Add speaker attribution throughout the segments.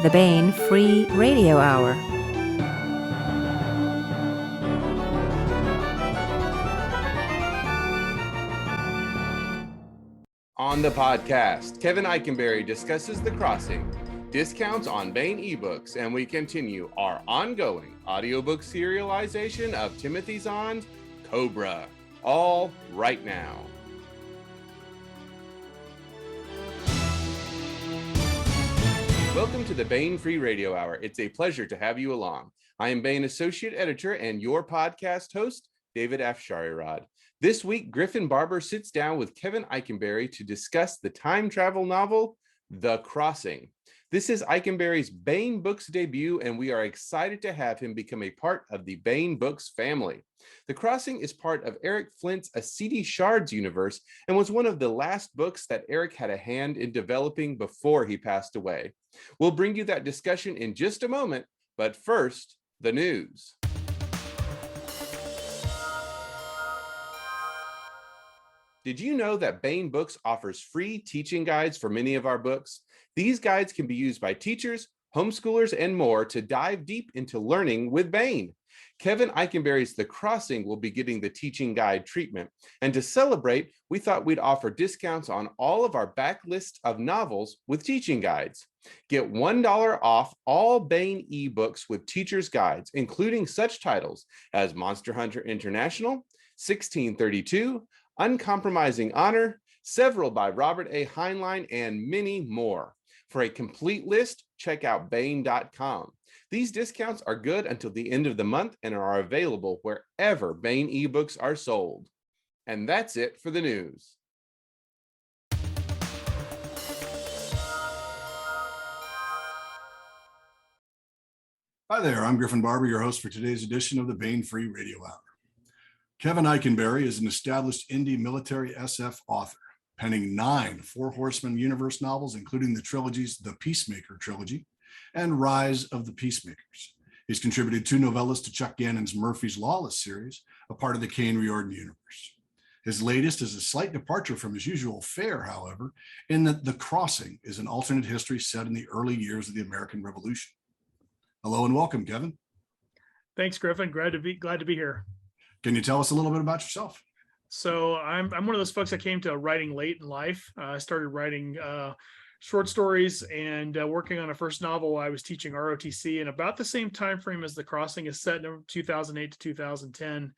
Speaker 1: the Baen Free Radio Hour.
Speaker 2: On the podcast, Kevin Ikenberry discusses The Crossing, discounts on Baen ebooks, and we continue our ongoing audiobook serialization of Timothy Zahn's Cobra, all right now. Welcome to the Baen Free Radio Hour. It's a pleasure to have you along. I am Baen Associate Editor and your podcast host, David Afsharirad. This week, Griffin Barber sits down with Kevin Ikenberry to discuss the time travel novel, The Crossing. This is Ikenberry's Baen Books debut, and we are excited to have him become a part of the Baen Books family. The Crossing is part of Eric Flint's A Seedy Shards universe and was one of the last books that Eric had a hand in developing before he passed away. We'll bring you that discussion in just a moment, but first, the news. Did you know that Baen Books offers free teaching guides for many of our books? These guides can be used by teachers, homeschoolers, and more to dive deep into learning with Baen. Kevin Ikenberry's The Crossing will be getting the teaching guide treatment. And to celebrate, we thought we'd offer discounts on all of our backlist of novels with teaching guides. Get $1 off all Baen ebooks with teacher's guides, including such titles as Monster Hunter International, 1632, Uncompromising Honor, several by Robert A. Heinlein, and many more. For a complete list, check out Baen.com. These discounts are good until the end of the month and are available wherever Baen ebooks are sold. And that's it for the news.
Speaker 3: Hi there, I'm Griffin Barber, your host for today's edition of the Baen Free Radio Hour. Kevin Ikenberry is an established indie military SF author, penning 9 Four Horsemen universe novels, including the trilogies The Peacemaker trilogy and Rise of the Peacemakers. He's contributed 2 novellas to Chuck Gannon's Murphy's Lawless series, a part of the Kane Riordan universe. His latest is a slight departure from his usual fare, however, in that The Crossing is an alternate history set in the early years of the American Revolution. Hello and welcome, Kevin.
Speaker 4: Thanks, Griffin. Glad to be here.
Speaker 3: Can you tell us a little bit about yourself?
Speaker 4: So I'm one of those folks that came to writing late in life. I started writing short stories and working on a first novel while I was teaching ROTC, and about the same time frame as The Crossing is set in 2008 to 2010.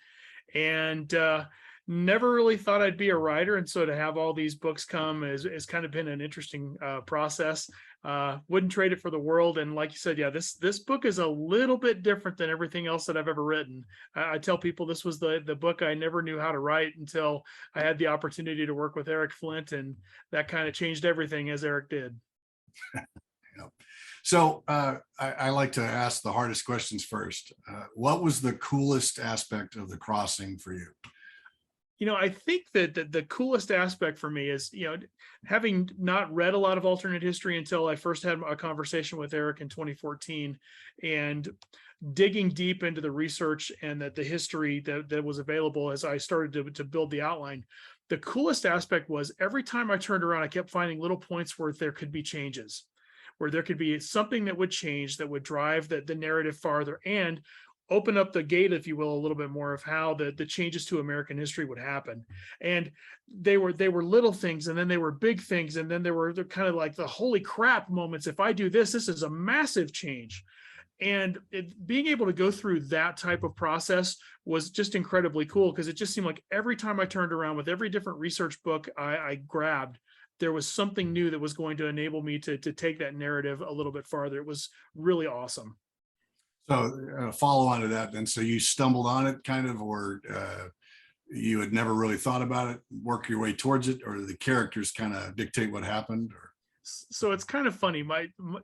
Speaker 4: And never really thought I'd be a writer, and so to have all these books come has kind of been an interesting process. Wouldn't trade it for the world. And like you said, yeah, this book is a little bit different than everything else that I've ever written. I tell people this was the book I never knew how to write until I had the opportunity to work with Eric Flint, and that kind of changed everything as Eric did.
Speaker 3: So I like to ask the hardest questions first. What was the coolest aspect of The Crossing for you?
Speaker 4: I think that the coolest aspect for me is, having not read a lot of alternate history until I first had a conversation with Eric in 2014, and digging deep into the research and the history that was available as I started to build the outline. The coolest aspect was every time I turned around, I kept finding little points where there could be changes, where there could be something that would change, that would drive the narrative farther and open up the gate, if you will, a little bit more of how the changes to American history would happen. And they were little things, and then they were big things, and then they're kind of like the holy crap moments. If I do this is a massive change. And being able to go through that type of process was just incredibly cool, because it just seemed like every time I turned around with every different research book I grabbed, there was something new that was going to enable me to take that narrative a little bit farther. It was really awesome.
Speaker 3: So follow on to that then. So you stumbled on it kind of, or you had never really thought about it, work your way towards it, or the characters kind of dictate what happened? Or?
Speaker 4: So it's kind of funny.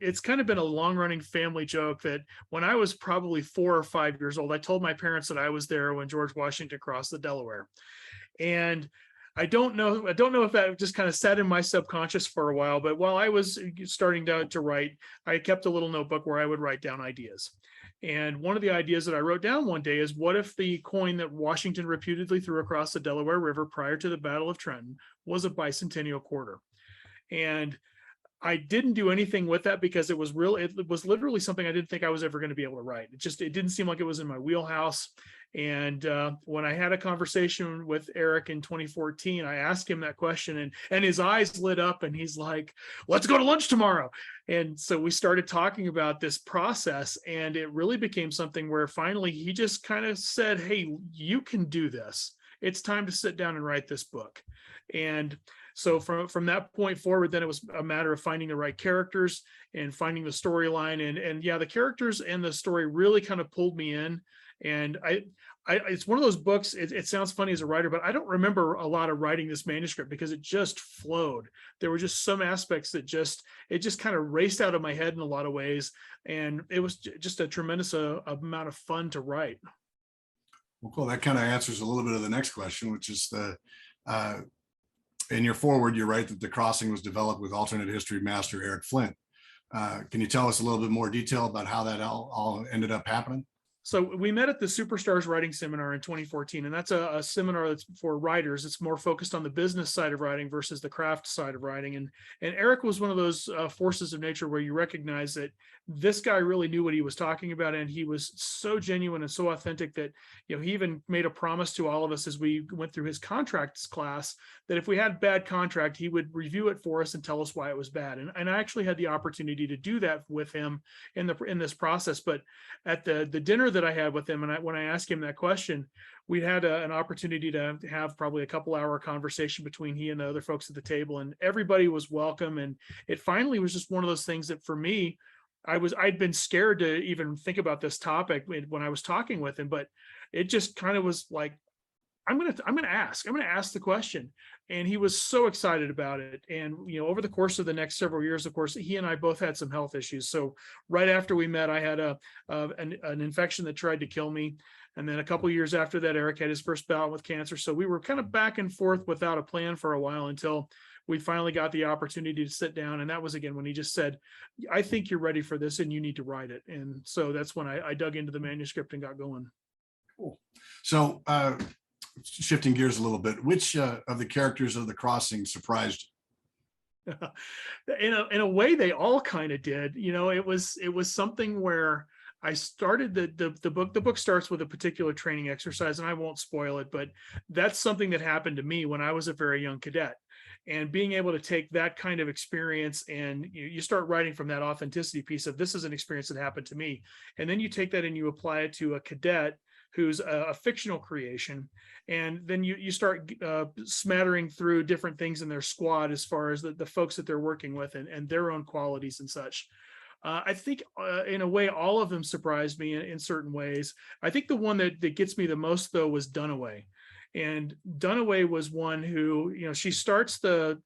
Speaker 4: It's kind of been a long running family joke that when I was probably 4 or 5 years old, I told my parents that I was there when George Washington crossed the Delaware. And I don't know if that just kind of sat in my subconscious for a while, but while I was starting to write, I kept a little notebook where I would write down ideas. And one of the ideas that I wrote down one day is, what if the coin that Washington reputedly threw across the Delaware River prior to the Battle of Trenton was a bicentennial quarter? And I didn't do anything with that because it was literally something I didn't think I was ever going to be able to write. It didn't seem like it was in my wheelhouse. And when I had a conversation with Eric in 2014, I asked him that question, and his eyes lit up, and he's like, "Let's go to lunch tomorrow." And so we started talking about this process, and it really became something where finally he just kind of said, "Hey, you can do this. It's time to sit down and write this book." And so from that point forward, then it was a matter of finding the right characters and finding the storyline. And yeah, the characters and the story really kind of pulled me in. And it's one of those books, it sounds funny as a writer, but I don't remember a lot of writing this manuscript because it just flowed. There were just some aspects that it just kind of raced out of my head in a lot of ways. And it was just a tremendous amount of fun to write.
Speaker 3: Well, cool. That kind of answers a little bit of the next question, which is in your foreword, you write that the crossing was developed with alternate history master Eric Flint. Can you tell us a little bit more detail about how that all ended up happening?
Speaker 4: So we met at the Superstars Writing Seminar in 2014, and that's a seminar that's for writers. It's more focused on the business side of writing versus the craft side of writing. And Eric was one of those forces of nature where you recognize that this guy really knew what he was talking about, and he was so genuine and so authentic that, you know, he even made a promise to all of us as we went through his contracts class that if we had bad contract, he would review it for us and tell us why it was bad. And I actually had the opportunity to do that with him in this process. But at the dinner that I had with him, and when I asked him that question, we had an opportunity to have probably a couple-hour conversation between he and the other folks at the table, and everybody was welcome. And it finally was just one of those things that for me, I'd been scared to even think about this topic when I was talking with him, but it just kind of was like, I'm going to ask the question. And he was so excited about it. And, you know, over the course of the next several years, of course, he and I both had some health issues. So right after we met, I had an infection that tried to kill me. And then a couple of years after that, Eric had his first bout with cancer. So we were kind of back and forth without a plan for a while until we finally got the opportunity to sit down. And that was, again, when he just said, "I think you're ready for this and you need to write it." And so that's when I dug into the manuscript and got going.
Speaker 3: Cool. So, shifting gears a little bit, which of the characters of the crossing surprised
Speaker 4: you? In a way, they all kind of did. You know, it was something where I started the book. The book starts with a particular training exercise, and I won't spoil it, but that's something that happened to me when I was a very young cadet. And being able to take that kind of experience and you start writing from that authenticity piece of, this is an experience that happened to me. And then you take that and you apply it to a cadet who's a fictional creation. And then you start smattering through different things in their squad as far as the folks that they're working with and their own qualities and such. I think in a way, all of them surprised me in certain ways. I think the one that gets me the most, though, was Dunaway. And Dunaway was one who, you know, she starts the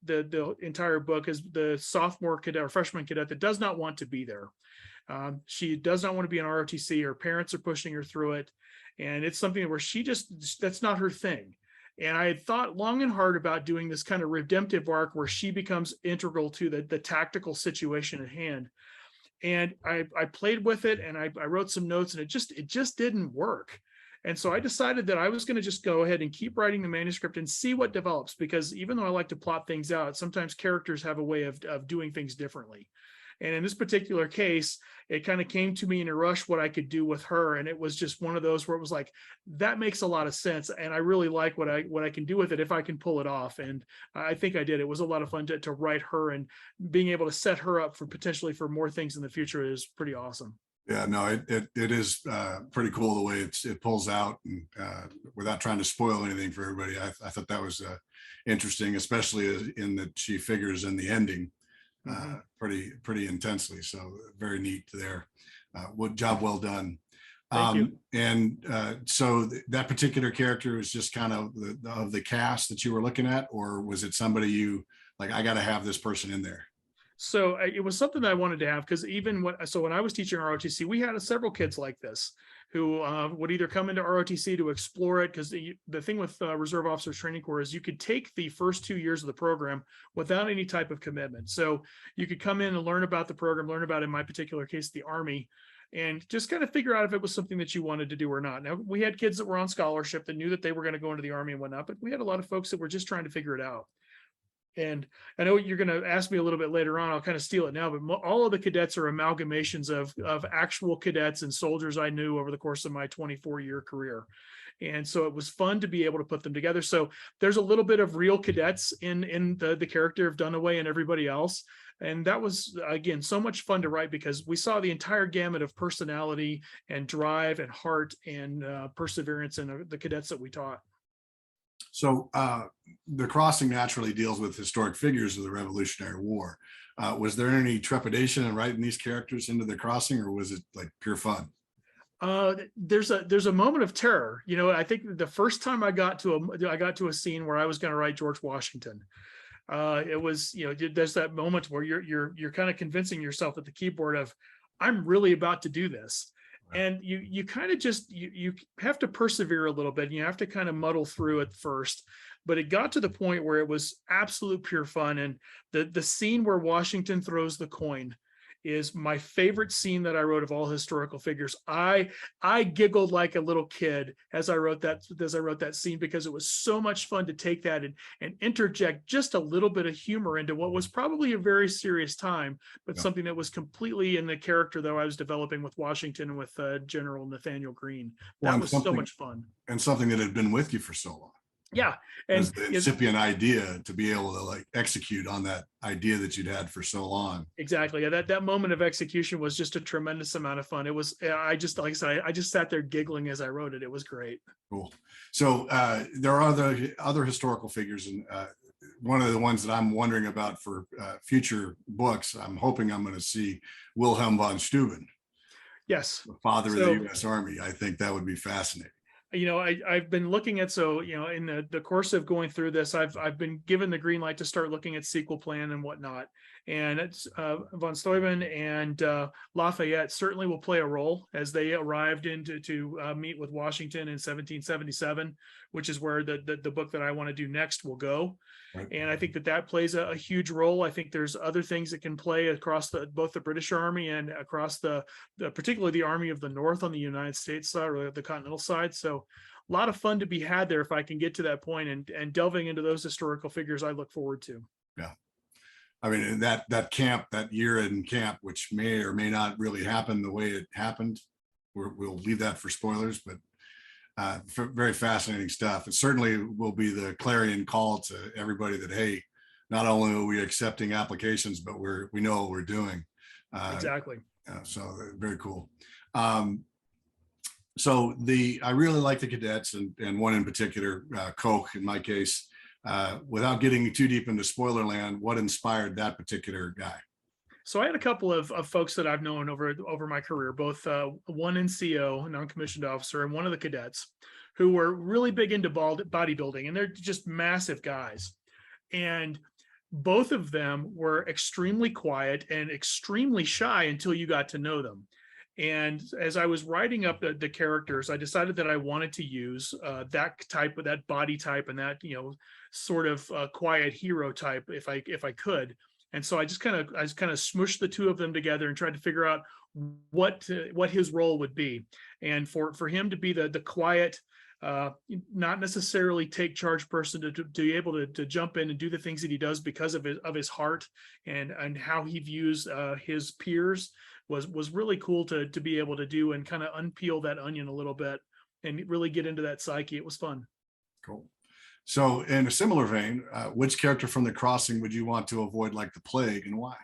Speaker 4: entire book as the sophomore cadet or freshman cadet that does not want to be there. She does not want to be an ROTC. Her parents are pushing her through it. And it's something where that's not her thing. And I had thought long and hard about doing this kind of redemptive arc where she becomes integral to the tactical situation at hand. And I played with it and I wrote some notes, and it just didn't work. And so I decided that I was going to just go ahead and keep writing the manuscript and see what develops, because even though I like to plot things out, sometimes characters have a way of doing things differently. And in this particular case, it kind of came to me in a rush what I could do with her. And it was just one of those where it was like, that makes a lot of sense. And I really like what I can do with it if I can pull it off. And I think I did. It was a lot of fun to write her, and being able to set her up for potentially for more things in the future is pretty awesome.
Speaker 3: Yeah, no, it is pretty cool the way it pulls out, and without trying to spoil anything for everybody. I thought that was interesting, especially in that she figures in the ending pretty intensely. So very neat there. Job well done.
Speaker 4: Thank you.
Speaker 3: And so that particular character was just kind of the cast that you were looking at, or was it somebody you like, I got to have this person in there?
Speaker 4: So it was something that I wanted to have, because when I was teaching ROTC, we had several kids like this who would either come into ROTC to explore it, because the thing with Reserve Officers Training Corps is you could take the first 2 years of the program without any type of commitment. So you could come in and learn about the program, learn about, in my particular case, the Army, and just kind of figure out if it was something that you wanted to do or not. Now, we had kids that were on scholarship that knew that they were going to go into the Army and whatnot, but we had a lot of folks that were just trying to figure it out. And I know you're going to ask me a little bit later on. I'll kind of steal it now, but all of the cadets are amalgamations of actual cadets and soldiers I knew over the course of my 24-year career. And so it was fun to be able to put them together. So there's a little bit of real cadets in the character of Dunaway and everybody else. And that was, again, so much fun to write because we saw the entire gamut of personality and drive and heart and perseverance in the cadets that we taught.
Speaker 3: So the crossing naturally deals with historic figures of the Revolutionary War. Was there any trepidation in writing these characters into the crossing, or was it like pure fun?
Speaker 4: There's a moment of terror. You know, I think the first time I got to a scene where I was going to write George Washington, it was, you know, there's that moment where you're kind of convincing yourself at the keyboard of, I'm really about to do this. And you kind of just, you have to persevere a little bit, and you have to kind of muddle through it first. But it got to the point where it was absolute pure fun. And the scene where Washington throws the coin is my favorite scene that I wrote of all historical figures. I giggled like a little kid as I wrote that scene, because it was so much fun to take that and interject just a little bit of humor into what was probably a very serious time, but something that was completely in the character that I was developing with Washington and with General Nathaniel Greene. That was so much fun. And something that had been with you for so long. Yeah. And
Speaker 3: the incipient idea to be able to like execute on that idea that you'd had for so long.
Speaker 4: Exactly. Yeah, that moment of execution was just a tremendous amount of fun. It was, I just, like I said, I just sat there giggling as I wrote it. It was great.
Speaker 3: Cool. So there are other historical figures, and one of the ones that I'm wondering about for future books, I'm hoping I'm going to see Wilhelm von Steuben.
Speaker 4: Yes.
Speaker 3: The father of the U.S. Army. I think that would be fascinating.
Speaker 4: You know, I've been looking at, so, you know, in the course of going through this, I've been given the green light to start looking at sequel plan and whatnot. And it's von Steuben and Lafayette certainly will play a role as they arrived to meet with Washington in 1777, which is where the book that I want to do next will go. Right. And I think that plays a huge role. I think there's other things that can play across both the British Army and across particularly the Army of the North on the United States side, or the continental side. So a lot of fun to be had there if I can get to that point, and delving into those historical figures I look forward to. Yeah.
Speaker 3: I mean, that camp, that year in camp, which may or may not really happen the way it happened, we'll leave that for spoilers, but very fascinating stuff. It certainly will be the clarion call to everybody that, hey, not only are we accepting applications, but we know what we're doing.
Speaker 4: Exactly.
Speaker 3: So very cool. So I really like the cadets, and one in particular, Koch in my case. Without getting too deep into spoiler land, what inspired that particular guy?
Speaker 4: So I had a couple of folks that I've known over my career, both one NCO, non-commissioned officer, and one of the cadets, who were really big into bodybuilding, and they're just massive guys. And both of them were extremely quiet and extremely shy until you got to know them. And as I was writing up the characters, I decided that I wanted to use that body type and that, you know, sort of quiet hero type if I could. And so I just kind of smushed the two of them together and tried to figure out what his role would be. And for him to be the quiet, not necessarily take charge person, to be able to jump in and do the things that he does because of his heart and how he views his peers was really cool to be able to do, and kind of unpeel that onion a little bit and really get into that psyche. It was fun.
Speaker 3: Cool. So in a similar vein, which character from the crossing would you want to avoid like the plague, and why?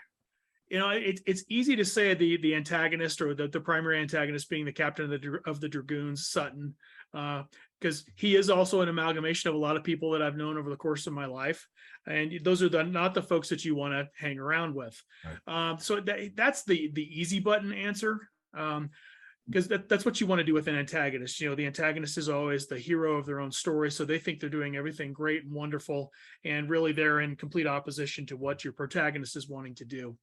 Speaker 4: You know, it's easy to say the antagonist, or the primary antagonist, being the captain of the Dragoons, Sutton, because he is also an amalgamation of a lot of people that I've known over the course of my life. And those are not the folks that you want to hang around with. Right. So that's the easy button answer. Because that's what you want to do with an antagonist. You know, the antagonist is always the hero of their own story. So they think they're doing everything great and wonderful, and really they're in complete opposition to what your protagonist is wanting to do.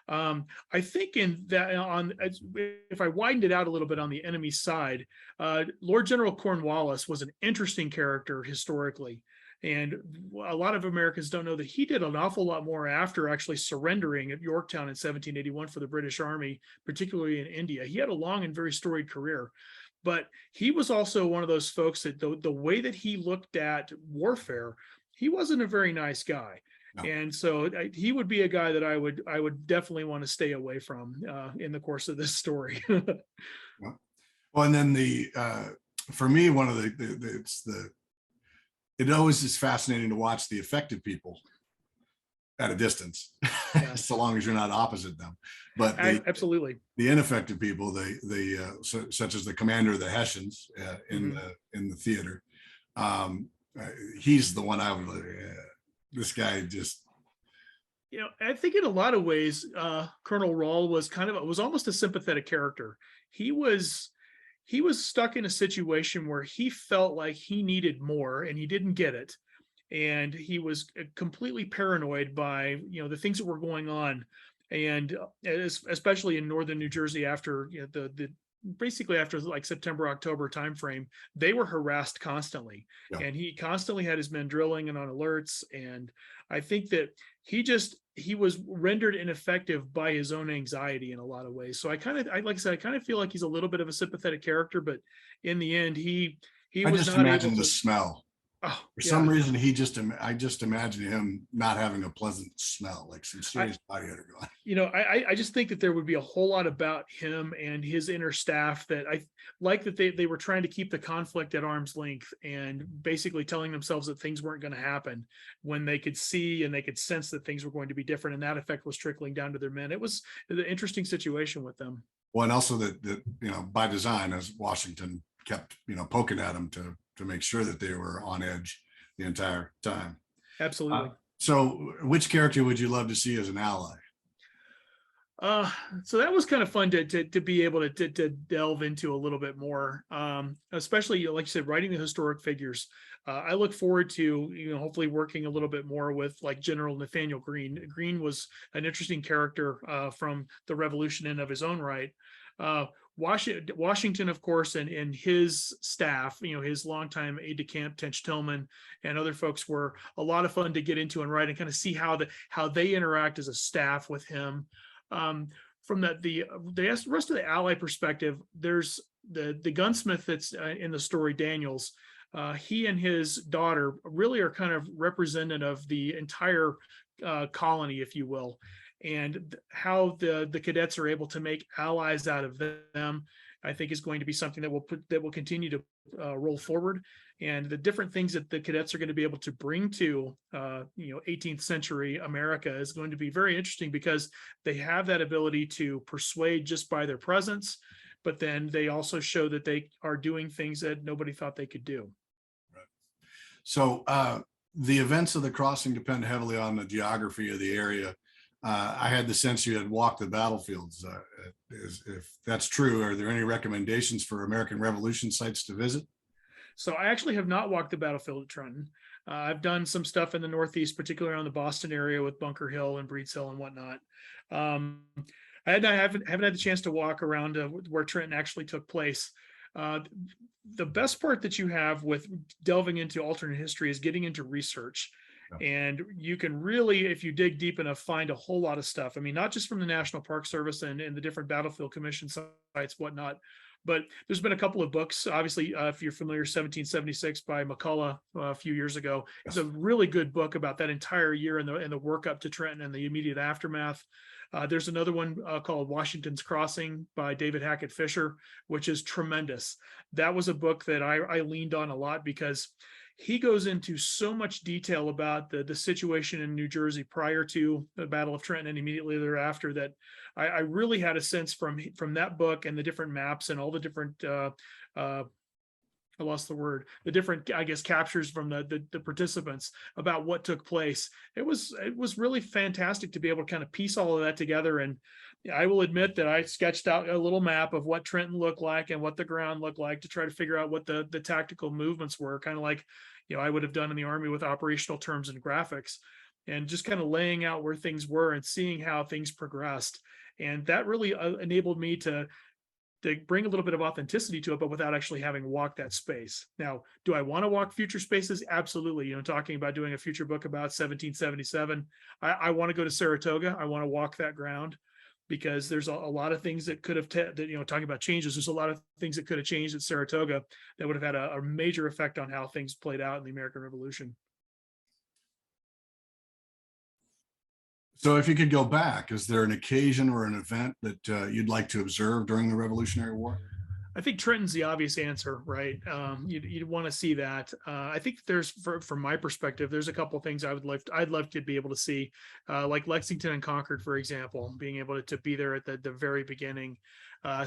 Speaker 4: I think if I widened it out a little bit on the enemy side, Lord General Cornwallis was an interesting character historically. And a lot of Americans don't know that he did an awful lot more after actually surrendering at Yorktown in 1781 for the British Army, particularly in India. He had a long and very storied career, but he was also one of those folks that the way that he looked at warfare, he wasn't a very nice guy.
Speaker 3: No.
Speaker 4: And so he would be a guy that I would definitely want to stay away from in the course of this story.
Speaker 3: Yeah. Well, and then for me, one of it always is fascinating to watch the affected people at a distance,
Speaker 4: Yeah.
Speaker 3: so long as you're not opposite them. But
Speaker 4: Absolutely.
Speaker 3: the ineffective people, such as the commander of the Hessians in the theater, he's the one I would. This guy just.
Speaker 4: I think in a lot of ways, Colonel Rawl was almost a sympathetic character. He was stuck in a situation where he felt like he needed more and he didn't get it. And he was completely paranoid by, the things that were going on. And especially in northern New Jersey after basically after like September, October timeframe, they were harassed constantly. Yeah. And he constantly had his men drilling and on alerts. And I think that he was rendered ineffective by his own anxiety in a lot of ways. So like I said, I kind of feel like he's a little bit of a sympathetic character, but in the end, he
Speaker 3: I
Speaker 4: was
Speaker 3: just
Speaker 4: not
Speaker 3: imagine
Speaker 4: able
Speaker 3: the
Speaker 4: to
Speaker 3: smell.
Speaker 4: Oh,
Speaker 3: For some reason, I just imagine him not having a pleasant smell, like some serious body odor going.
Speaker 4: I just think that there would be a whole lot about him and his inner staff that I like, that they were trying to keep the conflict at arm's length and basically telling themselves that things weren't going to happen when they could see and they could sense that things were going to be different. And that effect was trickling down to their men. It was an interesting situation with them.
Speaker 3: Well, and also that by design, as Washington kept, poking at them to make sure that they were on edge the entire time.
Speaker 4: Absolutely.
Speaker 3: So which character would you love to see as an ally?
Speaker 4: So that was kind of fun to be able to delve into a little bit more, especially like you said, writing the historic figures. I look forward to, hopefully working a little bit more with like General Nathaniel Greene. Greene was an interesting character from the Revolution in of his own right. Washington, of course, and his staff, his longtime aide-de-camp, Tench Tillman, and other folks were a lot of fun to get into and write and kind of see how they interact as a staff with him. From the rest of the ally perspective, there's the gunsmith that's in the story, Daniels. He and his daughter really are kind of representative of the entire colony, if you will. And how the cadets are able to make allies out of them, I think is going to be something that will continue to roll forward. And the different things that the cadets are going to be able to bring to 18th century America is going to be very interesting, because they have that ability to persuade just by their presence, but then they also show that they are doing things that nobody thought they could do.
Speaker 3: Right. So the events of the crossing depend heavily on the geography of the area. I had the sense you had walked the battlefields. If that's true, are there any recommendations for American Revolution sites to visit?
Speaker 4: So I actually have not walked the battlefield at Trenton. I've done some stuff in the Northeast, particularly around the Boston area with Bunker Hill and Breeds Hill and whatnot. I haven't had the chance to walk around where Trenton actually took place. The best part that you have with delving into alternate history is getting into research. And you can really, if you dig deep enough, find a whole lot of stuff. I mean, not just from the National Park Service and the different battlefield commission sites, whatnot, but there's been a couple of books. Obviously, if you're familiar, 1776 by McCullough a few years ago. It's a really good book about that entire year and the work up to Trenton and the immediate aftermath. There's another one called Washington's Crossing by David Hackett Fisher, which is tremendous. That was a book that I leaned on a lot, because he goes into so much detail about the situation in New Jersey prior to the Battle of Trenton and immediately thereafter, that I really had a sense from that book and the different maps and all the different I lost the word, the different, I guess, captures from the participants about what took place. It was really fantastic to be able to kind of piece all of that together. And I will admit that I sketched out a little map of what Trenton looked like and what the ground looked like to try to figure out what the tactical movements were, kind of like, I would have done in the Army with operational terms and graphics, and just kind of laying out where things were and seeing how things progressed. And that really enabled me to bring a little bit of authenticity to it, but without actually having walked that space. Now, do I want to walk future spaces? Absolutely. Talking about doing a future book about 1777, I want to go to Saratoga. I want to walk that ground, because there's a lot of things that could have, talking about changes, there's a lot of things that could have changed at Saratoga that would have had a major effect on how things played out in the American Revolution.
Speaker 3: So if you could go back, is there an occasion or an event that you'd like to observe during the Revolutionary War?
Speaker 4: I think Trenton's the obvious answer, right? You'd want to see that. I think there's, from my perspective, there's a couple of things I'd love to be able to see, like Lexington and Concord, for example, being able to be there at the very beginning,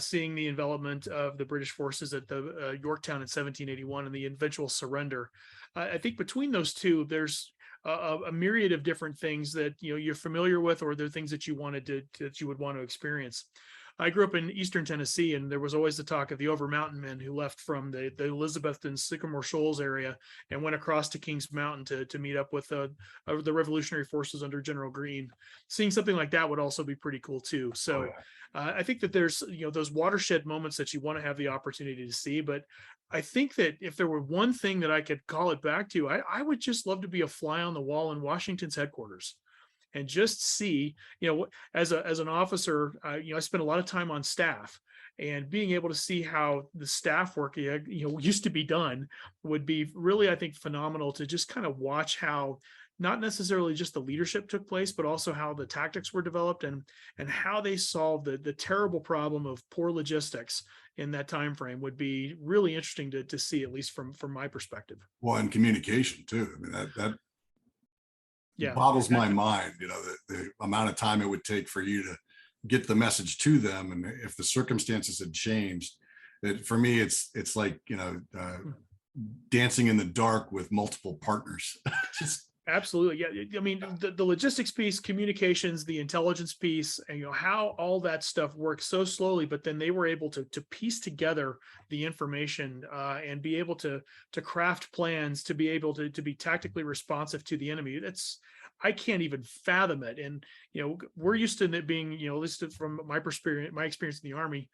Speaker 4: seeing the envelopment of the British forces at the Yorktown in 1781 and the eventual surrender. I think between those two, there's a myriad of different things that you're familiar with, or they're things that you that you would want to experience. I grew up in Eastern Tennessee, and there was always the talk of the Over Mountain men who left from the Elizabethton Sycamore Shoals area and went across to Kings Mountain to meet up with the Revolutionary forces under General Greene. Seeing something like that would also be pretty cool too. So I think that there's those watershed moments that you want to have the opportunity to see. But I think that if there were one thing that I could call it back to, I would just love to be a fly on the wall in Washington's headquarters and just see, as an officer, I spent a lot of time on staff, and being able to see how the staff work, used to be done would be really, I think, phenomenal to just kind of watch how not necessarily just the leadership took place, but also how the tactics were developed and how they solved the terrible problem of poor logistics in that time frame would be really interesting to see, at least from my perspective.
Speaker 3: Well, and communication too. I mean, that
Speaker 4: Yeah,
Speaker 3: boggles my mind, the amount of time it would take for you to get the message to them. And if the circumstances had changed, for me, it's like, dancing in the dark with multiple partners. Just
Speaker 4: absolutely. Yeah. I mean, the logistics piece, communications, the intelligence piece, and how all that stuff works so slowly, but then they were able to piece together the information and be able to craft plans to be able to be tactically responsive to the enemy. I can't even fathom it. And, we're used to it being, listed from my experience in the Army,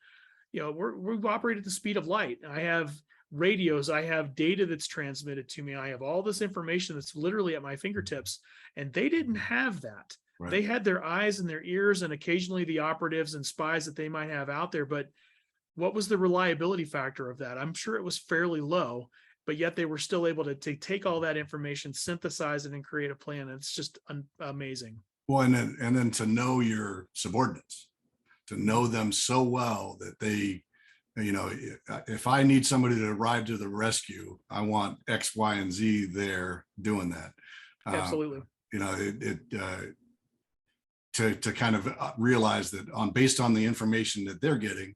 Speaker 4: we've operated at the speed of light. I have radios, I have data that's transmitted to me, I have all this information that's literally at my fingertips, and they didn't have that. Right. They had their eyes and their ears and occasionally the operatives and spies that they might have out there, but what was the reliability factor of that? I'm sure it was fairly low, but yet they were still able to take all that information, synthesize it, and create a plan. It's just amazing.
Speaker 3: Well, and then to know your subordinates, to know them so well that they, if I need somebody to arrive to the rescue, I want X, Y, and Z there doing that.
Speaker 4: Absolutely.
Speaker 3: To kind of realize that based on the information that they're getting,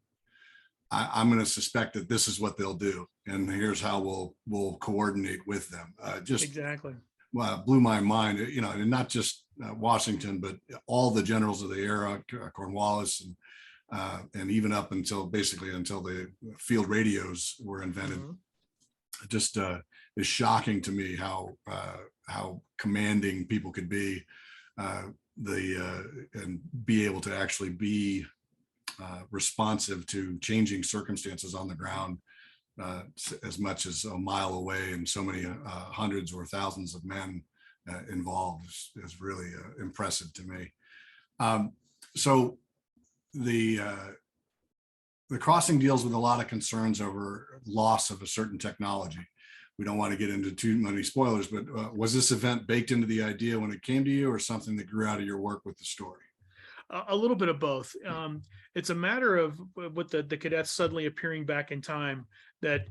Speaker 3: I'm going to suspect that this is what they'll do, and here's how we'll coordinate with them. Just exactly. Blew my mind, and not just Washington, but all the generals of the era, Cornwallis, and even up until the field radios were invented. Mm-hmm. Just is shocking to me how commanding people could be, and be able to actually be responsive to changing circumstances on the ground, as much as a mile away, and so many hundreds or thousands of men involved is really impressive to me. So the crossing deals with a lot of concerns over loss of a certain technology. We don't want to get into too many spoilers, but was this event baked into the idea when it came to you, or something that grew out of your work with the story?
Speaker 4: A little bit of both. It's a matter of with the cadets suddenly appearing back in time, that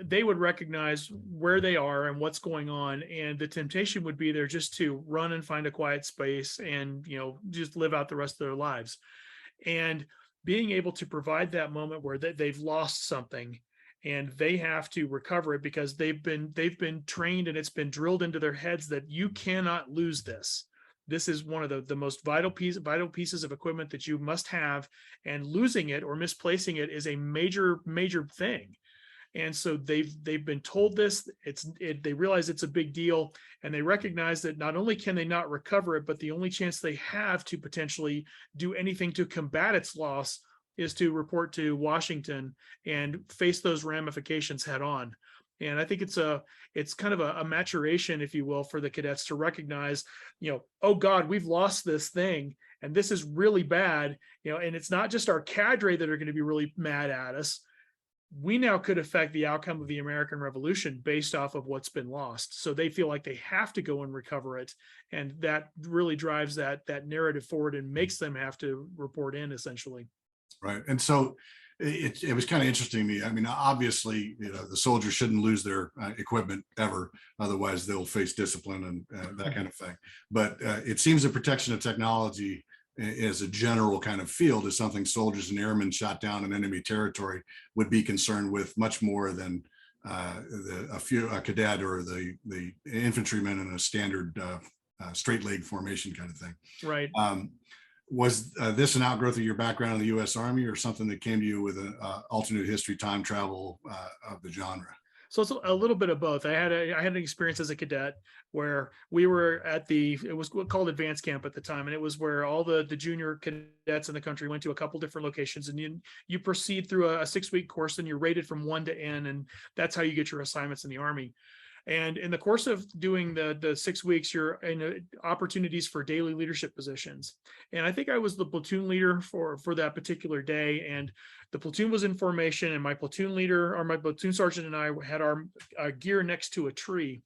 Speaker 4: they would recognize where they are and what's going on, and the temptation would be there just to run and find a quiet space and just live out the rest of their lives. And being able to provide that moment where they've lost something and they have to recover it, because they've been trained and it's been drilled into their heads that you cannot lose this. This is one of the most vital pieces of equipment that you must have, and losing it or misplacing it is a major thing. And so they've been told this. They realize it's a big deal, and they recognize that not only can they not recover it, but the only chance they have to potentially do anything to combat its loss is to report to Washington and face those ramifications head on. And I think it's kind of a maturation, if you will, for the cadets to recognize, oh God, we've lost this thing, and this is really bad, and it's not just our cadre that are going to be really mad at us. we now could affect the outcome of the American Revolution based off of what's been lost. So they feel like they have to go and recover it. And that really drives that narrative forward and makes them have to report in, essentially.
Speaker 3: Right. And so it was kind of interesting to me. I mean, obviously, the soldiers shouldn't lose their equipment ever. Otherwise, they'll face discipline and that kind of thing. But it seems the protection of technology as a general kind of field is something soldiers and airmen shot down in enemy territory would be concerned with much more than a cadet or the infantryman in a standard straight leg formation kind of thing.
Speaker 4: Right.
Speaker 3: Was this an outgrowth of your background in the U.S. Army, or something that came to you with an alternate history time travel of the genre?
Speaker 4: So it's a little bit of both. I had an experience as a cadet where we were at it was called advanced camp at the time. And it was where all the junior cadets in the country went to a couple different locations, and you proceed through a 6-week course, and you're rated from 1 to N. And that's how you get your assignments in the Army. And in the course of doing the 6 weeks, you're in opportunities for daily leadership positions. And I think I was the platoon leader for that particular day. And the platoon was in formation, and my platoon leader, or my platoon sergeant, and I had our gear next to a tree.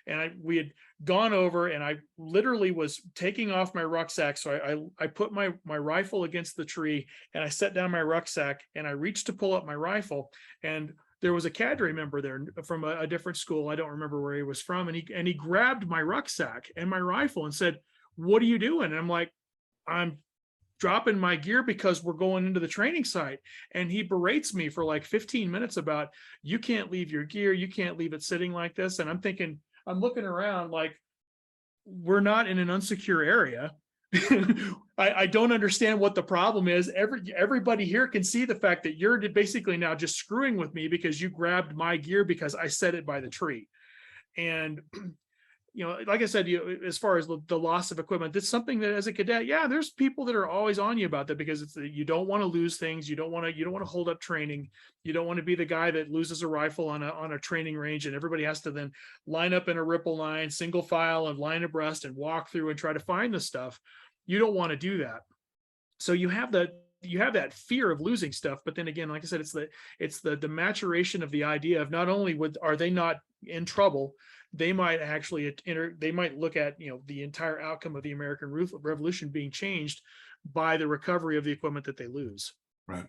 Speaker 4: And we had gone over, and I literally was taking off my rucksack. So I put my rifle against the tree, and I set down my rucksack, and I reached to pull up my rifle, and there was a cadre member there from a different school. I don't remember where he was from. And he grabbed my rucksack and my rifle and said, "What are you doing?" And I'm like, "I'm dropping my gear because we're going into the training site." And he berates me for like 15 minutes about, "You can't leave your gear. You can't leave it sitting like this." And I'm thinking, I'm looking around like, we're not in an unsecure area. I don't understand what the problem is. Everybody here can see the fact that you're basically now just screwing with me because you grabbed my gear because I set it by the tree. And like I said, as far as the loss of equipment, that's something that as a cadet, there's people that are always on you about that, because you don't want to lose things. You don't want to hold up training. You don't want to be the guy that loses a rifle on a training range, and everybody has to then line up in a ripple line, single file and line abreast and walk through and try to find the stuff. You don't want to do that. So you have that fear of losing stuff. But then again, like I said, it's the maturation of the idea of not only are they not in trouble, they might actually they might look at the entire outcome of the American Revolution being changed by the recovery of the equipment that they lose.
Speaker 3: Right.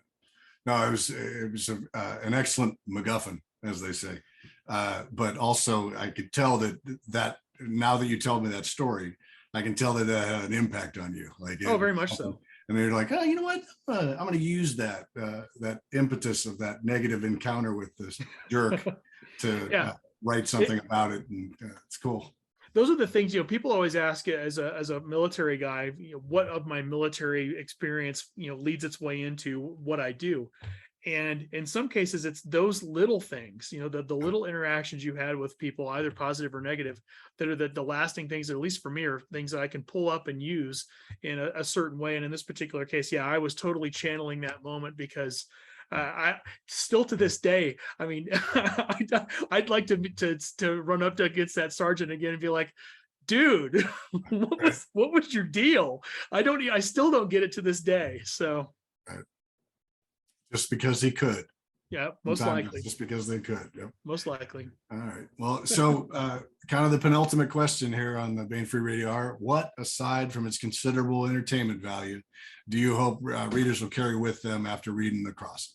Speaker 3: No, it was an excellent MacGuffin, as they say. But also, I could tell that now that you told me that story, I can tell that had an impact on you.
Speaker 4: Very much so.
Speaker 3: And they're like, "Oh, you know what? I'm going to use that impetus of that negative encounter with this jerk to write something about it," and it's cool.
Speaker 4: Those are the things, people always ask as a military guy, what of my military experience, leads its way into what I do. And in some cases, it's those little things, the little interactions you had with people, either positive or negative, that are the lasting things, at least for me, are things that I can pull up and use in a certain way. And in this particular case, I was totally channeling that moment, because I still to this day, I mean, I'd like to run up against that sergeant again and be like, "Dude, what was your deal?" I still don't get it to this day. So.
Speaker 3: Just because he could.
Speaker 4: Yeah, most likely.
Speaker 3: Just because they could. Yep.
Speaker 4: Most likely.
Speaker 3: All right. Well, so kind of the penultimate question here on the Baen Free Radio Hour: what, aside from its considerable entertainment value, do you hope readers will carry with them after reading The Crossing?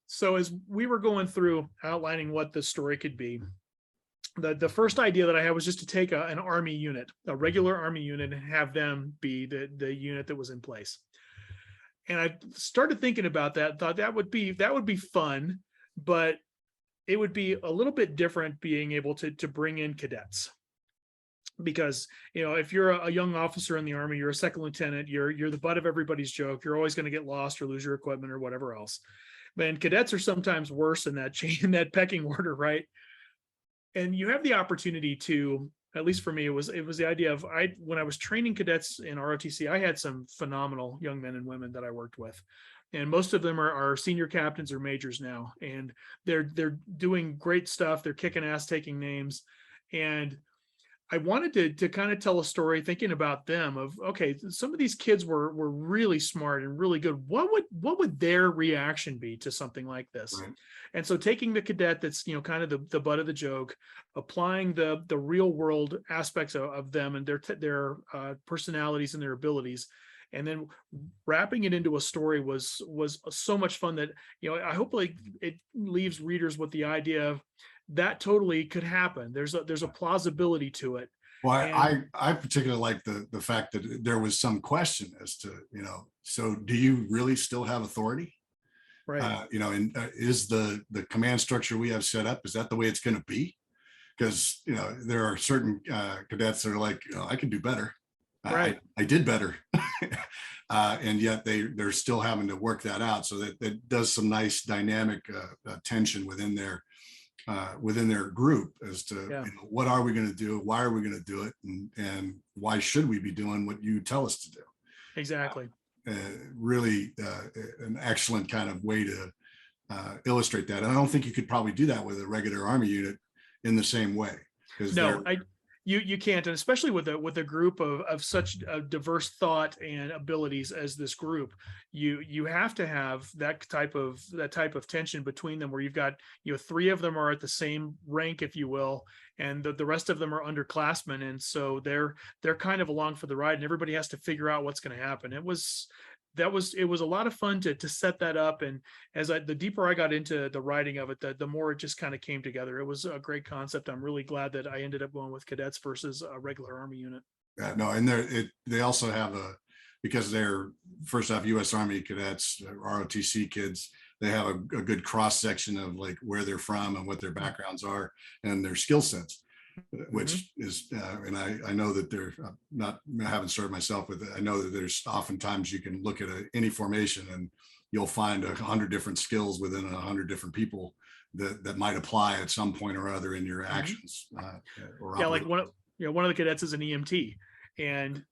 Speaker 4: So as we were going through outlining what the story could be, the first idea that I had was just to take an Army unit, a regular Army unit, and have them be the unit that was in place. And I started thinking about that, thought that would be fun, but it would be a little bit different being able to bring in cadets. Because, if you're a young officer in the Army, you're a second lieutenant, you're the butt of everybody's joke. You're always going to get lost or lose your equipment or whatever else. And cadets are sometimes worse in that chain, in that pecking order, right? And you have the opportunity to, at least for me, it was the idea of when I was training cadets in ROTC, I had some phenomenal young men and women that I worked with, and most of them are senior captains or majors now, and they're doing great stuff. They're kicking ass, taking names, and I wanted to kind of tell a story thinking about them of, okay, some of these kids were really smart and really good. What would their reaction be to something like this?
Speaker 3: Right.
Speaker 4: And so taking the cadet that's, kind of the butt of the joke, applying the real world aspects of them and their personalities and their abilities, and then wrapping it into a story was so much fun that, I hope like it leaves readers with the idea of that totally could happen. There's a plausibility to it.
Speaker 3: Well,
Speaker 4: And
Speaker 3: I particularly like the fact that there was some question as to, so do you really still have authority?
Speaker 4: right,
Speaker 3: And is the command structure we have set up, is that the way it's going to be? Because, there are certain cadets that are like, I can do better.
Speaker 4: right.
Speaker 3: I did better. And yet they're still having to work that out. So that does some nice dynamic tension within their group as to
Speaker 4: Yeah.
Speaker 3: what are we going to do, why are we going to do it, and why should we be doing what you tell us to do.
Speaker 4: Exactly.
Speaker 3: Really an excellent kind of way to illustrate that. And I don't think you could probably do that with a regular Army unit in the same way.
Speaker 4: No, you can't, and especially with a group of such a diverse thought and abilities as this group, you have to have that type of tension between them, where you've got, three of them are at the same rank, if you will, and the rest of them are underclassmen, and so they're kind of along for the ride, and everybody has to figure out what's going to happen. It was a lot of fun to set that up, and the deeper I got into the writing of it, the more it just kind of came together. It was a great concept. I'm really glad that I ended up going with cadets versus a regular Army unit.
Speaker 3: No, and they also have because they're, first off, U.S. Army cadets, ROTC kids, they have a good cross section of like where they're from and what their backgrounds are and their skill sets, which is, and I know that they're I haven't started myself with it. I know that there's oftentimes you can look at any formation and you'll find 100 different skills within 100 different people that might apply at some point or other in your actions.
Speaker 4: Yeah, like one of the cadets is an EMT, and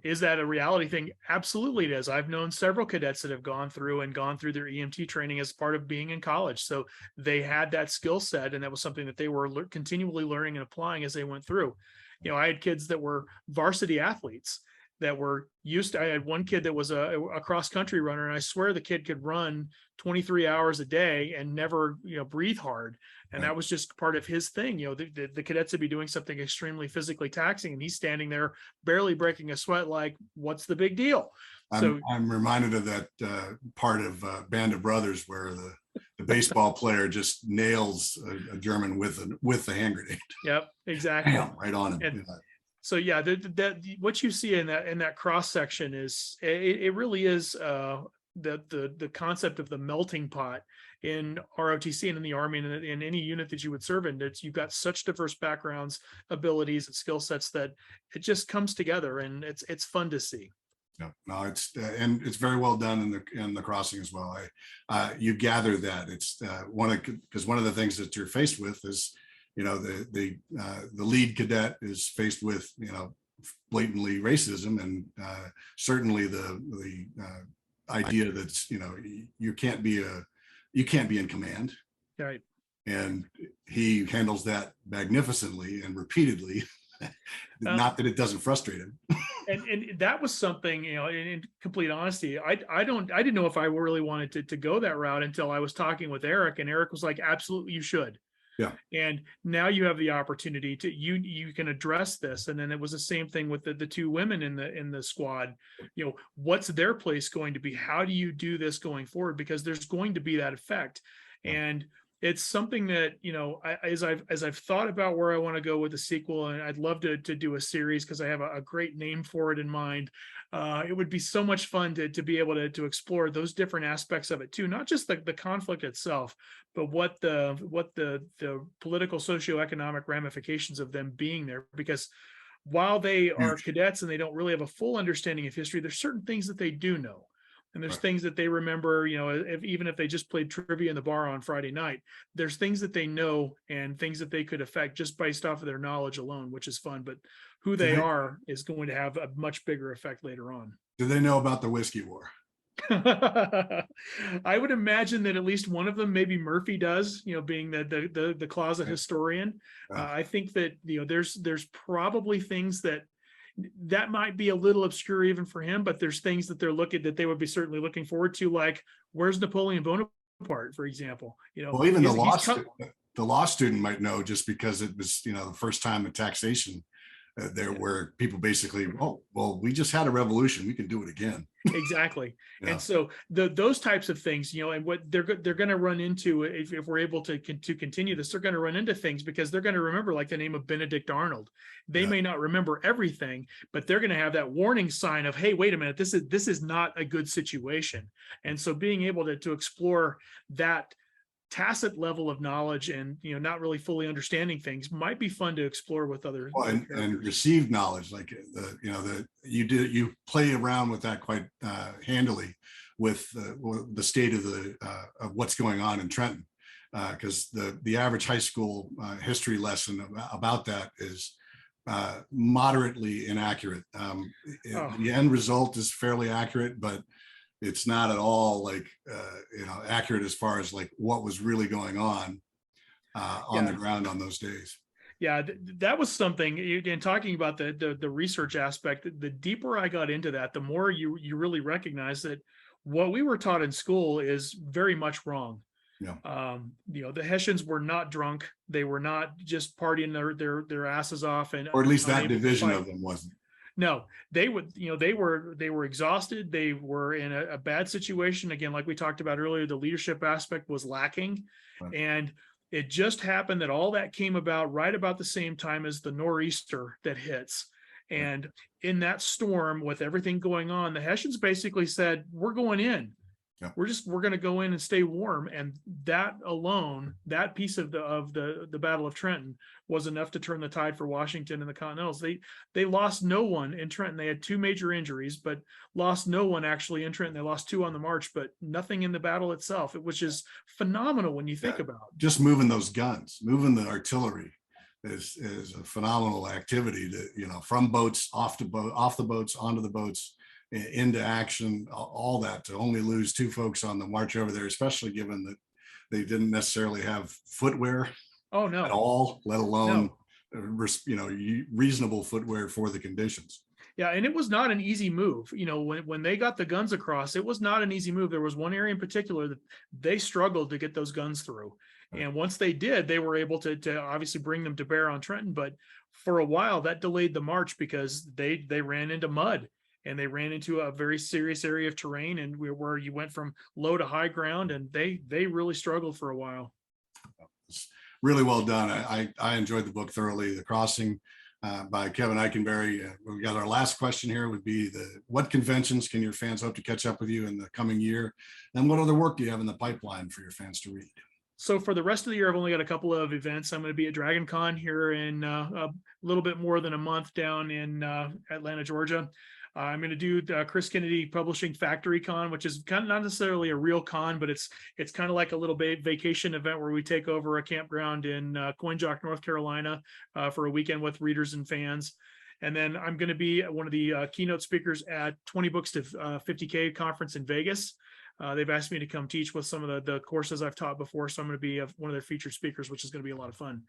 Speaker 4: is that a reality thing? Absolutely it is. I've known several cadets that have gone through their EMT training as part of being in college. So they had that skill set, and that was something that they were continually learning and applying as they went through. I had kids that were varsity athletes that were used to, I had one kid that was a cross country runner, and I swear the kid could run 23 hours a day and never, breathe hard. And that was just part of his thing. The cadets would be doing something extremely physically taxing, and he's standing there barely breaking a sweat. Like, what's the big deal?
Speaker 3: I'm reminded of that part of Band of Brothers where the baseball player just nails a German with the hand grenade.
Speaker 4: Yep, exactly.
Speaker 3: Bam, right on him.
Speaker 4: And, so yeah, what you see in that cross section is it really is the concept of the melting pot in ROTC and in the Army and in any unit that you would serve in. You've got such diverse backgrounds, abilities, and skill sets that it just comes together, and it's fun to see.
Speaker 3: No, it's and it's very well done in the crossing as well. You gather that it's because one of the things that you're faced with is, the lead cadet is faced with, blatantly racism, and certainly the idea that's, you can't be in command.
Speaker 4: Right.
Speaker 3: And he handles that magnificently and repeatedly. Not that it doesn't frustrate him.
Speaker 4: And that was something, in complete honesty, I didn't know if I really wanted to go that route until I was talking with Eric, and Eric was like, absolutely, you should.
Speaker 3: Yeah.
Speaker 4: And now you have the opportunity to you can address this. And then it was the same thing with the two women in the squad. What's their place going to be? How do you do this going forward? Because there's going to be that effect. And it's something that, as I've thought about where I want to go with the sequel, and I'd love to do a series because I have a great name for it in mind. It would be so much fun to be able to explore those different aspects of it too, not just the conflict itself, but what the political socioeconomic ramifications of them being there. Because while they are cadets and they don't really have a full understanding of history, there's certain things that they do know. And there's things that they remember, even if they just played trivia in the bar on Friday night, there's things that they know and things that they could affect just based off of their knowledge alone, which is fun. But who they are is going to have a much bigger effect later on.
Speaker 3: Do they know about the whiskey war?
Speaker 4: I would imagine that at least one of them, maybe Murphy does, being the closet historian. I think that, there's probably things that might be a little obscure even for him, but there's things that they would be certainly looking forward to, like where's Napoleon Bonaparte, for example.
Speaker 3: Well, even the law student might know, just because it was, the first time in taxation there, where people basically, oh, well, we just had a revolution, we can do it again.
Speaker 4: Exactly.
Speaker 3: Yeah.
Speaker 4: And so those types of things, and what they're going to run into, if we're able to continue this, they're going to run into things because they're going to remember, like the name of Benedict Arnold. They may not remember everything, but they're going to have that warning sign of, hey, wait a minute, this is not a good situation. And so being able to explore that tacit level of knowledge and not really fully understanding things might be fun to explore with other
Speaker 3: and received knowledge, like you play around with that quite handily with the state of what's going on in Trenton, because the average high school history lesson about that is moderately inaccurate. The end result is fairly accurate, but it's not at all like accurate as far as like what was really going on the ground on those days.
Speaker 4: Yeah, that was something. Again, talking about the research aspect, the deeper I got into that, the more you really recognize that what we were taught in school is very much wrong.
Speaker 3: Yeah.
Speaker 4: The Hessians were not drunk. They were not just partying their asses off,
Speaker 3: or at least that division of them wasn't.
Speaker 4: No, they were exhausted. They were in a bad situation. Again, like we talked about earlier, the leadership aspect was lacking. Right. And it just happened that all that came about right about the same time as the nor'easter that hits. And in that storm, with everything going on, the Hessians basically said, we're going in. Yeah. We're going to go in and stay warm. And that alone, that piece of the Battle of Trenton was enough to turn the tide for Washington and the Continentals. They lost no one in Trenton. They had 2 major injuries, but lost no one actually in Trenton. They lost 2 on the march, but nothing in the battle itself, which is phenomenal when you think about it.
Speaker 3: Just moving those guns, moving the artillery is a phenomenal activity to, from boats, off the boats, onto the boats, into action, all that, to only lose 2 folks on the march over there, especially given that they didn't necessarily have footwear at all, let alone reasonable footwear for the conditions.
Speaker 4: Yeah, and it was not an easy move. When they got the guns across, it was not an easy move. There was one area in particular that they struggled to get those guns through. And once they did, they were able to obviously bring them to bear on Trenton. But for a while, that delayed the march because they ran into mud. And they ran into a very serious area of terrain, and where you went from low to high ground, and they really struggled for a while.
Speaker 3: It's really well done. I enjoyed the book thoroughly. The Crossing by Kevin Ikenberry. We got our last question here would be what conventions can your fans hope to catch up with you in the coming year? And what other work do you have in the pipeline for your fans to read?
Speaker 4: So for the rest of the year, I've only got a couple of events. I'm going to be at Dragon Con here in a little bit more than a month down in Atlanta, Georgia. I'm going to do the Chris Kennedy Publishing Factory Con, which is kind of not necessarily a real con, but it's kind of like a little vacation event where we take over a campground in Coinjock, North Carolina, for a weekend with readers and fans. And then I'm going to be one of the keynote speakers at 20 Books to 50K conference in Vegas. They've asked me to come teach with some of the courses I've taught before, so I'm going to be one of their featured speakers, which is going to be a lot of fun.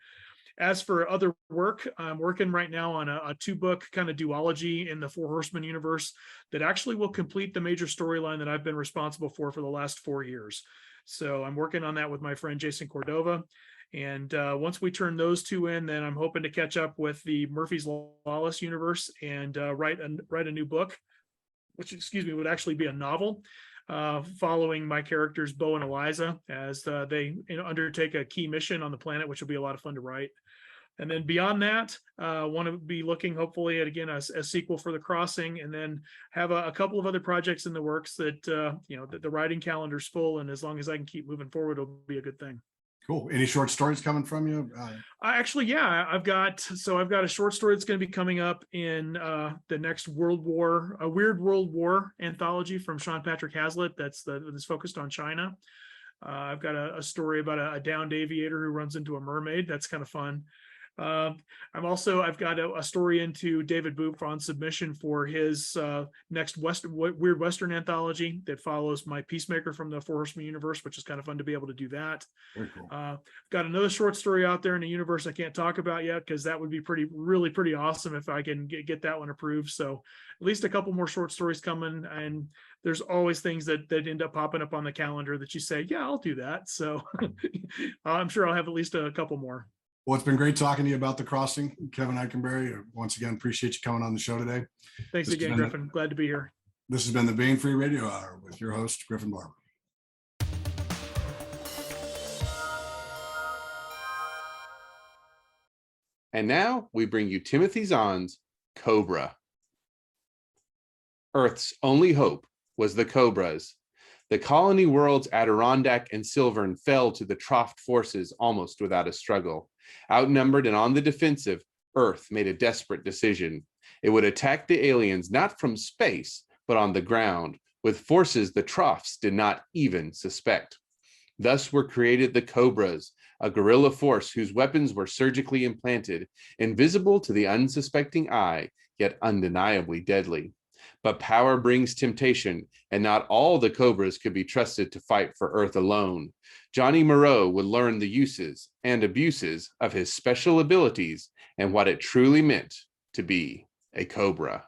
Speaker 4: As for other work, I'm working right now on a 2-book kind of duology in the Four Horsemen universe that actually will complete the major storyline that I've been responsible for the last 4 years. So I'm working on that with my friend Jason Cordova. And once we turn those 2 in, then I'm hoping to catch up with the Murphy's Lawless universe and write a new book, which, would actually be a novel. Following my characters Bo and Eliza as they undertake a key mission on the planet, which will be a lot of fun to write. And then beyond that, want to be looking hopefully at, again, a sequel for The Crossing, and then have a couple of other projects in the works that that the writing calendar's full, and as long as I can keep moving forward, it'll be a good thing.
Speaker 3: Cool. Any short stories coming from you?
Speaker 4: I've got a short story that's going to be coming up in the next Weird World War anthology from Sean Patrick Hazlitt. That's focused on China. I've got a story about a downed aviator who runs into a mermaid. That's kind of fun. I've got a story into David Boop on submission for his next Weird Western anthology that follows my Peacemaker from the Four Horsemen universe, which is kind of fun to be able to do that.
Speaker 3: Very cool.
Speaker 4: Got another short story out there in a universe I can't talk about yet, because that would be really pretty awesome if I can get that one approved. So at least a couple more short stories coming, and there's always things that end up popping up on the calendar that you say, yeah, I'll do that. So I'm sure I'll have at least a couple more.
Speaker 3: Well, it's been great talking to you about The Crossing, Kevin Ikenberry. Once again, appreciate you coming on the show today.
Speaker 4: Thanks again, Griffin. Glad to be here.
Speaker 3: This has been the Baen Free Radio Hour with your host, Griffin Barber.
Speaker 2: And now we bring you Timothy Zahn's Cobra. Earth's only hope was the Cobras. The colony worlds Adirondack and Silvern fell to the Troft forces almost without a struggle. Outnumbered and on the defensive, Earth made a desperate decision. It would attack the aliens not from space, but on the ground, with forces the Trofts did not even suspect. Thus were created the Cobras, a guerrilla force whose weapons were surgically implanted, invisible to the unsuspecting eye, yet undeniably deadly. But power brings temptation, and not all the Cobras could be trusted to fight for Earth alone. Johnny Moreau would learn the uses and abuses of his special abilities and what it truly meant to be a Cobra.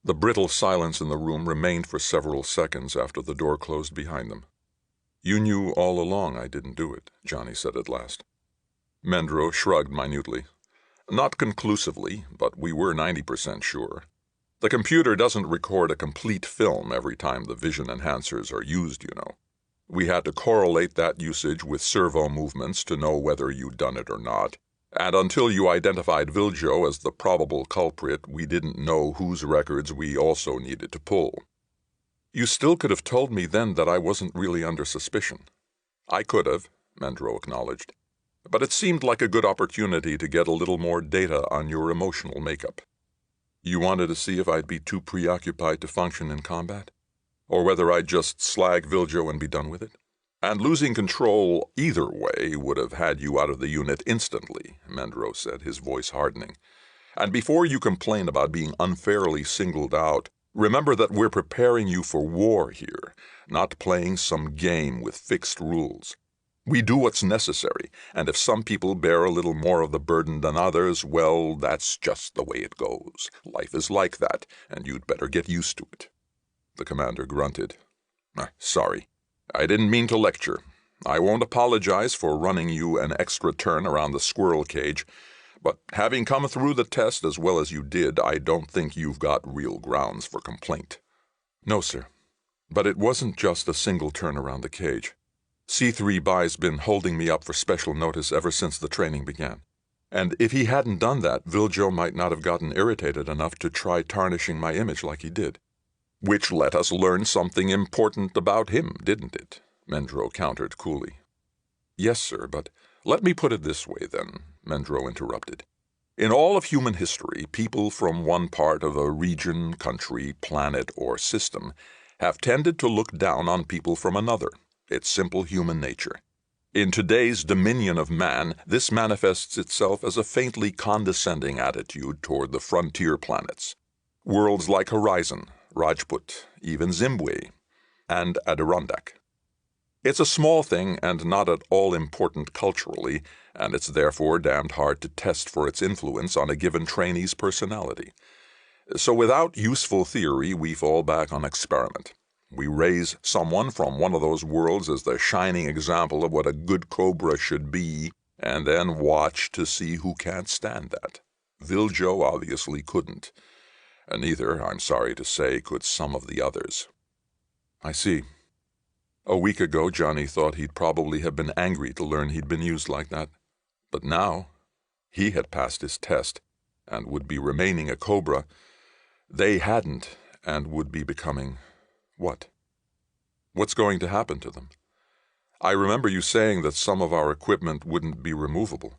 Speaker 5: The brittle silence in the room remained for several seconds after the door closed behind them. "You knew all along I didn't do it," Johnny said at last. Mendro shrugged minutely. "Not conclusively, but we were 90% sure. The computer doesn't record a complete film every time the vision enhancers are used, you know. We had to correlate that usage with servo movements to know whether you'd done it or not, and until you identified Viljo as the probable culprit, we didn't know whose records we also needed to pull. You still could have told me then that I wasn't really under suspicion." "I could have," Mendro acknowledged, "but it seemed like a good opportunity to get a little more data on your emotional makeup. You wanted to see if I'd be too preoccupied to function in combat? Or whether I'd just slag Viljo and be done with it? And losing control either way would have had you out of the unit instantly," Mendro said, his voice hardening. "And before you complain about being unfairly singled out, remember that we're preparing you for war here, not playing some game with fixed rules. We do what's necessary, and if some people bear a little more of the burden than others, well, that's just the way it goes. Life is like that, and you'd better get used to it." The commander grunted. "Sorry. I didn't mean to lecture. I won't apologize for running you an extra turn around the squirrel cage, but having come through the test as well as you did, I don't think you've got real grounds for complaint." "No, sir. But it wasn't just a single turn around the cage. C3 Bai's been holding me up for special notice ever since the training began. And if he hadn't done that, Viljo might not have gotten irritated enough to try tarnishing my image like he did." "Which let us learn something important about him, didn't it?" Mendro countered coolly. "Yes, sir, but let me put it this way, then," Mendro interrupted. "In all of human history, people from one part of a region, country, planet, or system have tended to look down on people from another. It's simple human nature. In today's dominion of man, this manifests itself as a faintly condescending attitude toward the frontier planets. Worlds like Horizon, Rajput, even Zimbabwe, and Adirondack. It's a small thing and not at all important culturally, and it's therefore damned hard to test for its influence on a given trainee's personality. So without useful theory, we fall back on experiment. We raise someone from one of those worlds as the shining example of what a good Cobra should be, and then watch to see who can't stand that. Viljo obviously couldn't, and neither, I'm sorry to say, could some of the others." "I see. A week ago, Johnny thought he'd probably have been angry to learn he'd been used like that. But now, he had passed his test, and would be remaining a Cobra. They hadn't, and would be becoming... what? What's going to happen to them? I remember you saying that some of our equipment wouldn't be removable.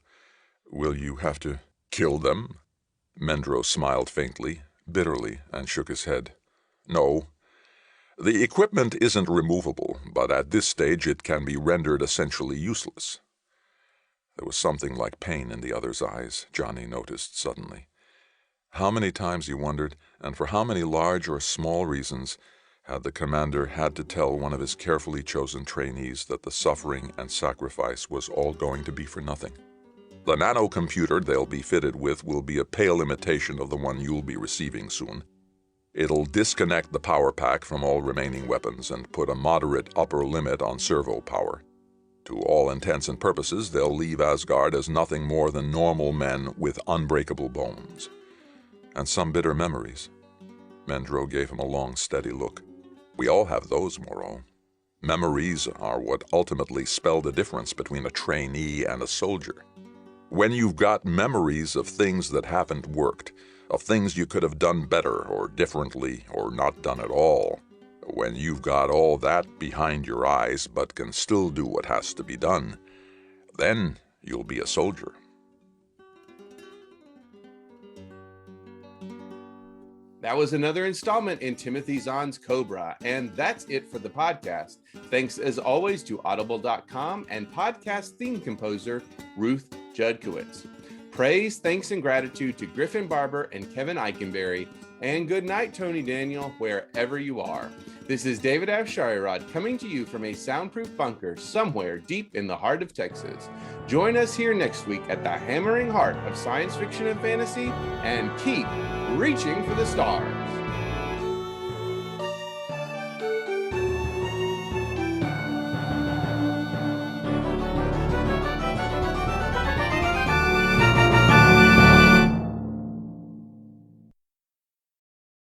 Speaker 5: Will you have to kill them?" Mendro smiled faintly, bitterly, and shook his head. "No. The equipment isn't removable, but at this stage it can be rendered essentially useless." There was something like pain in the other's eyes, Johnny noticed suddenly. How many times, he wondered, and for how many large or small reasons, had the commander had to tell one of his carefully chosen trainees that the suffering and sacrifice was all going to be for nothing? The nanocomputer they'll be fitted with will be a pale imitation of the one you'll be receiving soon. It'll disconnect the power pack from all remaining weapons and put a moderate upper limit on servo power. To all intents and purposes, they'll leave Asgard as nothing more than normal men with unbreakable bones. And some bitter memories. Mendro gave him a long, steady look. We all have those, Moreau. Memories are what ultimately spell the difference between a trainee and a soldier. When you've got memories of things that haven't worked, of things you could have done better or differently or not done at all, when you've got all that behind your eyes but can still do what has to be done, then you'll be a soldier.
Speaker 2: That was another installment in Timothy Zahn's Cobra, and that's it for the podcast. Thanks as always to Audible.com and podcast theme composer Ruth Judkowitz. Praise, thanks, and gratitude to Griffin Barber and Kevin Ikenberry, and good night, Tony Daniel, wherever you are. This is David Afsharirad coming to you from a soundproof bunker somewhere deep in the heart of Texas. Join us here next week at the hammering heart of science fiction and fantasy, and keep reaching for the stars.